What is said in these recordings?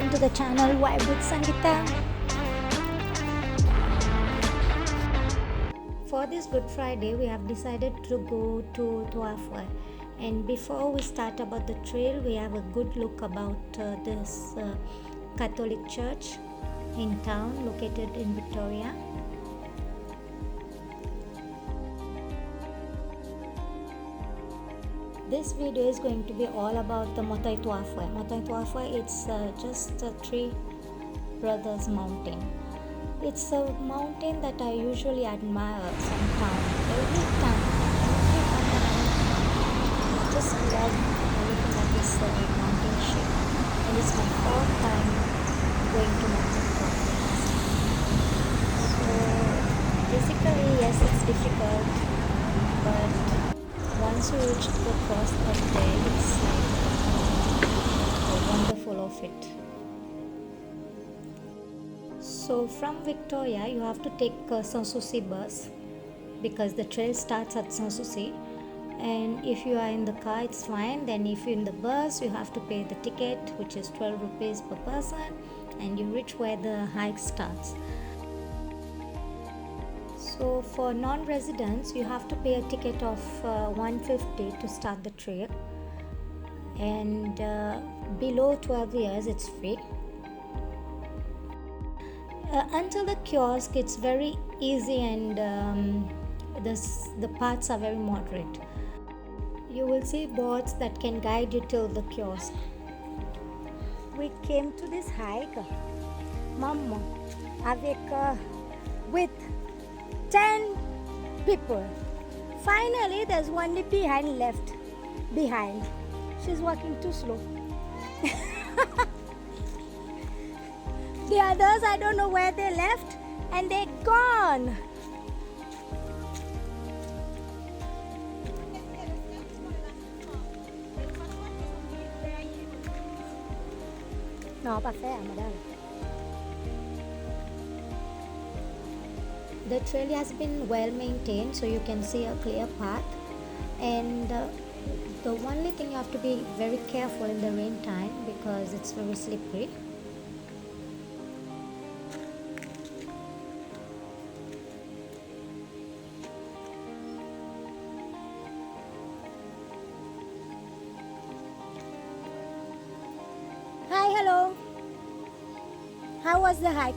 welcome to the channel Vibe with Sangeeta. For this Good Friday, we have decided to go to Trois Frères. And before we start about the trail, we have a good look about this Catholic church in town located in Victoria. This video is going to be all about the Mahe Trois Frères. Mahe Trois Frères, it's just a Three Brothers mountain. It's a mountain that I usually admire sometimes. Every time I just love looking at this mountain shape. And it's my fourth time going to Mahe Trois Frères. So basically, yes, it's difficult, but once you reach the cross up there, it's like wonderful of it. So from Victoria, you have to take San Soucis bus because the trail starts at San Soucis. And if you are in the car, it's fine. Then if you're in the bus, you have to pay the ticket, which is 12 rupees per person, and you reach where the hike starts. So for non-residents, you have to pay a ticket of 150 to start the trail, and below 12 years it's free. Until the kiosk, it's very easy, and the paths are very moderate. You will see boards that can guide you till the kiosk. We came to this hike, Mama, with 10 people. Finally, there's one left behind. She's walking too slow. The others, I don't know where they left, and they're gone. No, pas faire, madame. The trail has been well maintained, so you can see a clear path, and the only thing you have to be very careful in the rain time because it's very slippery. Hi, hello. How was the hike?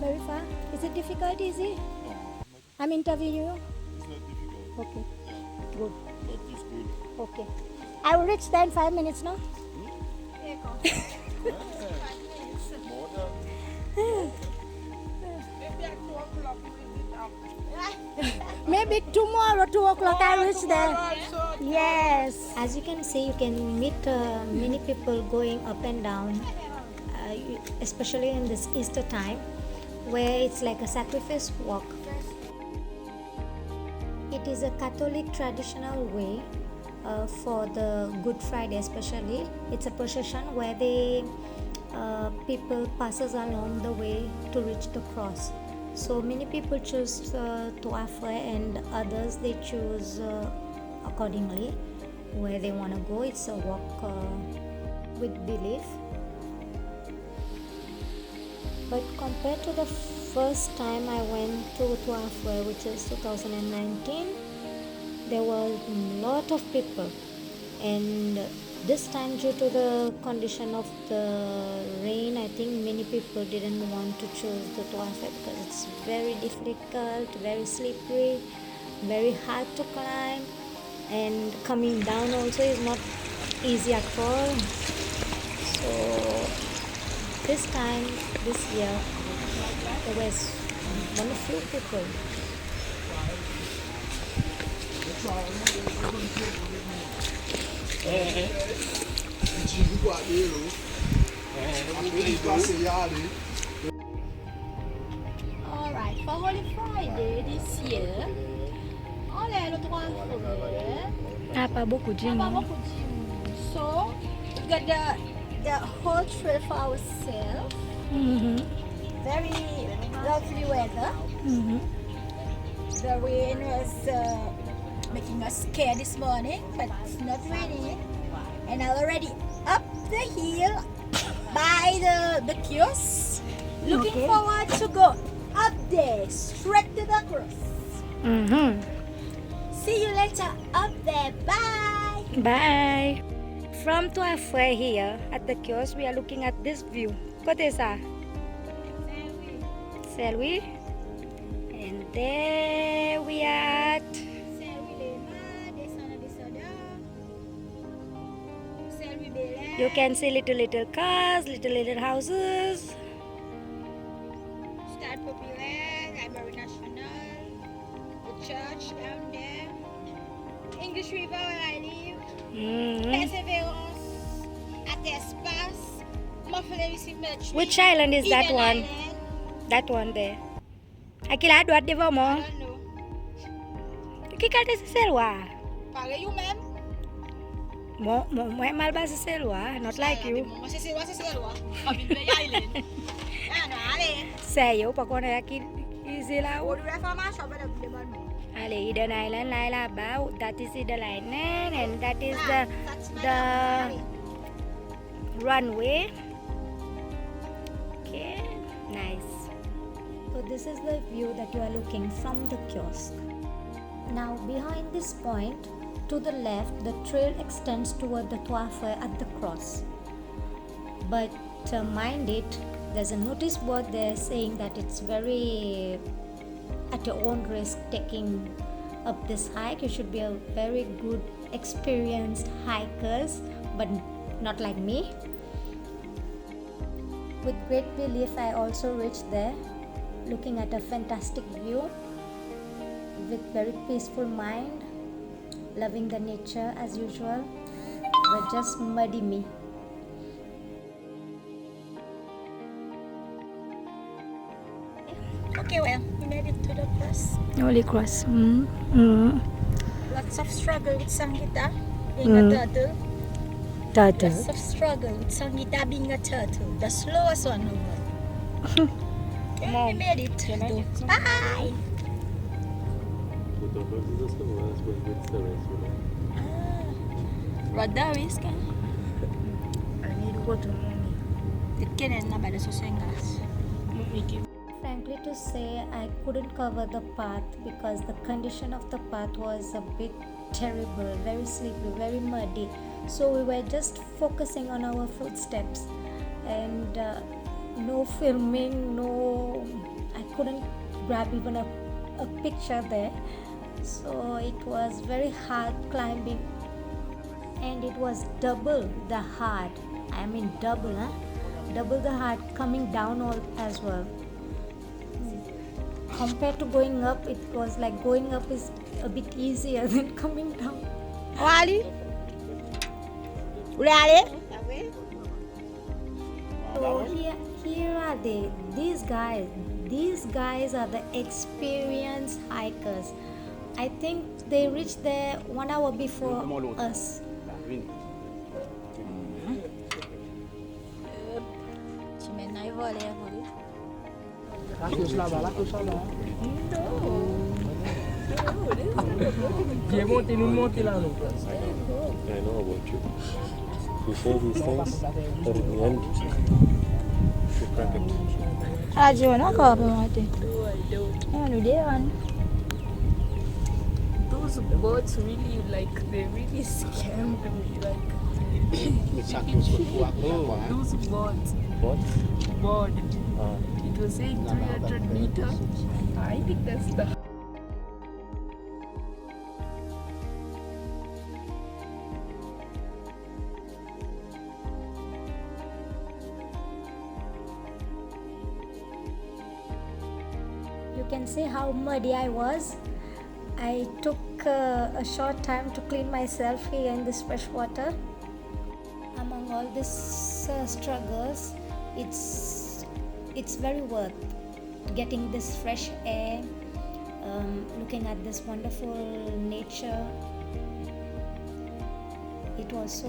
Very far? Is it difficult, easy? No. I'm interviewing you? It's not difficult. Okay, Yeah. good. But it's good. Okay. I will reach there in 5 minutes now. More than Maybe tomorrow, 2 o'clock, I'll reach there. Yes. As you can see, you can meet many people going up and down, especially in this Easter time, where it's like a sacrifice walk. It is a Catholic traditional way for the Good Friday especially. It's a procession where people passes along the way to reach the cross. So many people choose Trois Frères, and others they choose accordingly where they want to go. It's a walk with belief. But compared to the first time I went to Trois Frères, which is 2019, there were a lot of people, and this time due to the condition of the rain, I think many people didn't want to choose the Trois Frères because it's very difficult, very slippery, very hard to climb, and coming down also is not easy at all. So this year, there was only few people. Alright, for Holy Friday this year, on est le Trois Frères. Pas beaucoup de Pas beaucoup de monde. So, we got the whole trail for ourselves. Very lovely weather. The rain was making us scared this morning, but it's not raining. And I'm already up the hill by the kiosk. Looking Okay. forward to go up there, straight to the cross. Mm-hmm. See you later up there. Bye. Bye. From Trois Frères here at the kiosk, we are looking at this view. Côté ça? Saint-Louis. And there we are at you can see little cars, little houses. Stade Populaire, Library National, the church down there, English River where I live, Mhm. Perseverance, at Espace, Muffler Cemetery. Which island is that Eden one? Island. That one there. Aquela doit devant I moi. don't know. Qui carte c'est loin? Parlez you même? Moi mal bas c'est loin, not like you. Moi c'est loin, c'est loin. Island. Ah non, allez. Say you pas connaître aqui ici là. What do I find my shop at the bottom? Allez, Eden Island là that is Eden Island and that is That's my the runway. Okay, nice. So this is the view that you are looking from the kiosk. Now behind this point, to the left, the trail extends toward the Trois Frères at the cross. But mind it, there's a notice board there saying that it's very at your own risk taking up this hike. You should be a very good experienced hikers, but not like me. With great relief, I also reached there, looking at a fantastic view with very peaceful mind, loving the nature as usual, but just muddy me. Okay, well, we made it to the cross. Holy cross. Lots of struggle with Sangita being a turtle. Turtle. Lots of struggle with Sangita being a turtle. The slowest one over. Yeah, we made it. Though. Bye! What the risk? I need to go to mommy. It can't be the Sosengas. Frankly to say, I couldn't cover the path because the condition of the path was a bit terrible, very sleepy, very muddy. So we were just focusing on our footsteps and no filming, I couldn't grab even a picture there. So it was very hard climbing and it was double the hard. I mean double the hard coming down all as well. Compared to going up, it was like going up is a bit easier than coming down. Wali? Really? So here are they. These guys are the experienced hikers. I think they reached there 1 hour before us. La touche là-bas. Viens monter, nous monter là, nous. I know about you. You say these things, but in the end, you crack it. Ah, do you want to go up and do that one? Those boats really, like, they really scammed me, like. Those boats. What? Board. It was saying 300 meters. I think that's the. You can see how muddy I was. I took a short time to clean myself here in this fresh water. Among all these struggles, it's very worth getting this fresh air, looking at this wonderful nature. It was so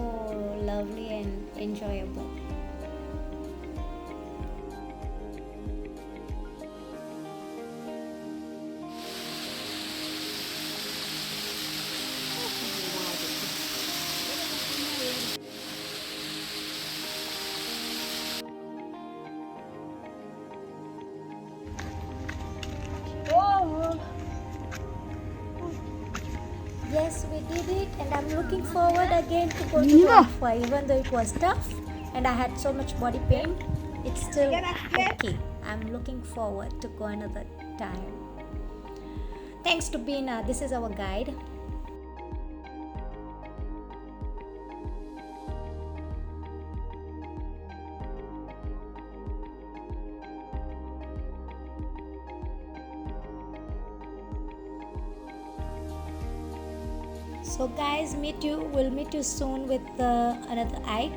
lovely and enjoyable. Yes, we did it, and I'm looking forward again to go to Trois. Even though it was tough and I had so much body pain, it's still okay. I'm looking forward to go another time. Thanks to Bina, this is our guide. So guys, we'll meet you soon with another hike,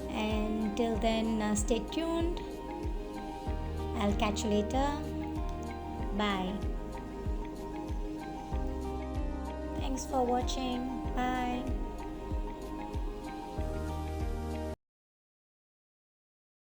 and till then stay tuned. I'll catch you later. Bye. Thanks for watching. Bye.